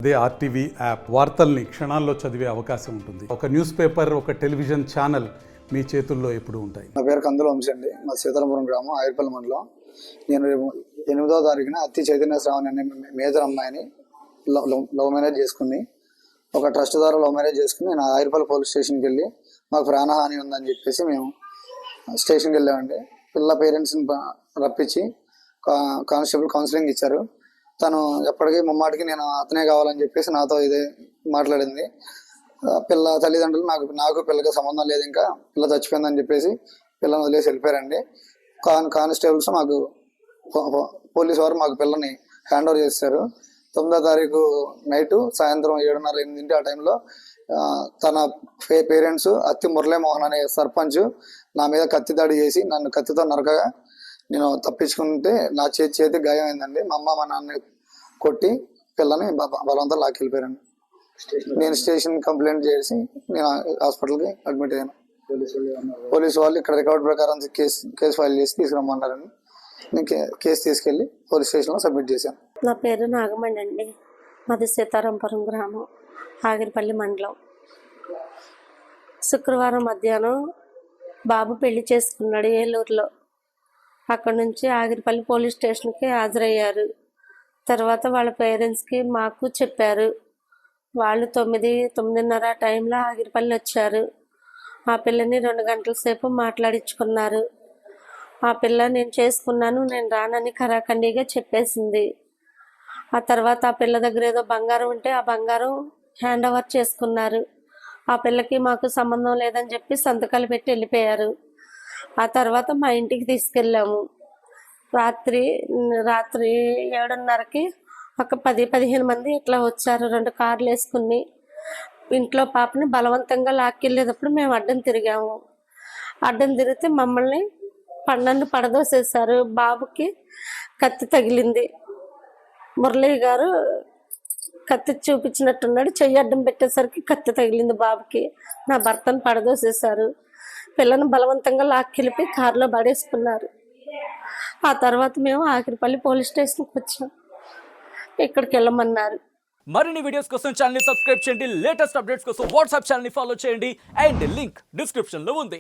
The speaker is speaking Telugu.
అదే ఆర్టీవీ యాప్ వార్తల్ని క్షణాల్లో చదివే అవకాశం ఉంటుంది. ఒక న్యూస్ పేపర్, ఒక టెలివిజన్ ఛానల్ మీ చేతుల్లో ఎప్పుడు ఉంటాయి. నా పేరు కందుల వంశీ అండి. మా సీతారామపురం గ్రామం, ఆయుర్పల్లి మండలం. నేను 8వ తారీఖున అత్తి చైతన్య శ్రావణి అనే మేజర్ అమ్మాయిని లవ్ మ్యారేజ్ చేసుకుని, ఒక ట్రస్ట్ ద్వారా లవ్ మ్యారేజ్ చేసుకుని నేను ఆయుర్పల్లి పోలీస్ స్టేషన్కి వెళ్ళి మాకు ప్రాణహాని ఉందని చెప్పేసి మేము స్టేషన్కి వెళ్ళామండి. పిల్ల పేరెంట్స్ని రప్పించి కానిస్టేబుల్ కౌన్సిలింగ్ ఇచ్చారు. తను ఎప్పటికీ ముమ్మాటికి నేను అతనే కావాలని చెప్పేసి నాతో ఇదే మాట్లాడింది. పిల్ల తల్లిదండ్రులు నాకు పిల్లకి సంబంధం లేదు, ఇంకా పిల్ల చచ్చిపోయిందని చెప్పేసి పిల్లని వదిలేసి వెళ్ళిపోయారండి. కానిస్టేబుల్స్ మాకు పోలీసు వారు మాకు పిల్లని హ్యాండ్ ఓవర్ చేశారు. 9వ తారీఖు నైటు సాయంత్రం 7:30-8 ఆ టైంలో తన పేరెంట్స్ అత్తి మురళీమోహన్ అనే సర్పంచ్ నా మీద కత్తి దాడి చేసి నన్ను కత్తితో నరకగా నేను తప్పించుకుంటే నా చేతి గాయమైందండి. మా అమ్మ మా నాన్న కొట్టి పిల్లని బలవంతం లాక్కెళ్ళిపోయారండి. నేను స్టేషన్ కంప్లైంట్ చేసి నేను హాస్పిటల్కి అడ్మిట్ అయ్యాను. పోలీసు వాళ్ళు ఇక్కడ రికార్డ్ ప్రకారం కేసు ఫైల్ చేసి తీసుకురమ్మన్నారని నేను కేసు తీసుకెళ్ళి పోలీస్ స్టేషన్లో సబ్మిట్ చేశాను. నా పేరు నాగమణి అండి. మాది సీతారామపురం గ్రామం, ఆగిరిపల్లి మండలం. శుక్రవారం మధ్యాహ్నం బాబు పెళ్లి చేసుకున్నాడు ఏలూరులో. అక్కడ నుంచి ఆగిరిపల్లి పోలీస్ స్టేషన్కి హాజరయ్యారు. తర్వాత వాళ్ళ పేరెంట్స్కి మాకు చెప్పారు. వాళ్ళు 9-9:30 టైంలో ఆగిరిపల్లి వచ్చారు. ఆ పిల్లని 2 గంటల సేపు మాట్లాడించుకున్నారు. ఆ పిల్ల నేను చేసుకున్నాను, నేను రానని ఖరాఖండిగా చెప్పేసింది. ఆ తర్వాత ఆ పిల్ల దగ్గర ఏదో బంగారం ఉంటే ఆ బంగారం హ్యాండ్ ఓవర్ చేసుకున్నారు. ఆ పిల్లకి మాకు సంబంధం లేదని చెప్పి సంతకాలు పెట్టి వెళ్ళిపోయారు. ఆ తర్వాత మా ఇంటికి తీసుకెళ్ళాము. రాత్రి 7:30కి ఒక 10-15 మంది ఇట్లా వచ్చారు. 2 కార్లు వేసుకుని ఇంట్లో పాపని బలవంతంగా లాక్కెళ్ళేటప్పుడు మేము అడ్డం తిరిగాము. అడ్డం తిరిగితే మమ్మల్ని నన్ను పడదోసేశారు. బాబుకి కత్తి తగిలింది. మురళీ గారు కత్తి చూపించినట్టున్నాడు. చెయ్యి అడ్డం పెట్టేసరికి కత్తి తగిలింది బాబుకి. నా భర్తను పడదోసేశారు. పిల్లను బలవంతంగా లాక్కెళ్ళిపోయి కారులో పడేసుకున్నారు. ఆ తర్వాత మేము ఆకిరిపల్లి పోలీస్ స్టేషన్కి వచ్చాం. ఇక్కడికి వెళ్ళమన్నారు. మరిన్ని వీడియోస్ కోసం ఛానల్ ని సబ్స్క్రైబ్ చేయండి. లేటెస్ట్ అప్డేట్స్ కోసం వాట్సాప్ ఛానల్ ని ఫాలో చేయండి. అండ్ లింక్ డిస్క్రిప్షన్ లో ఉంది.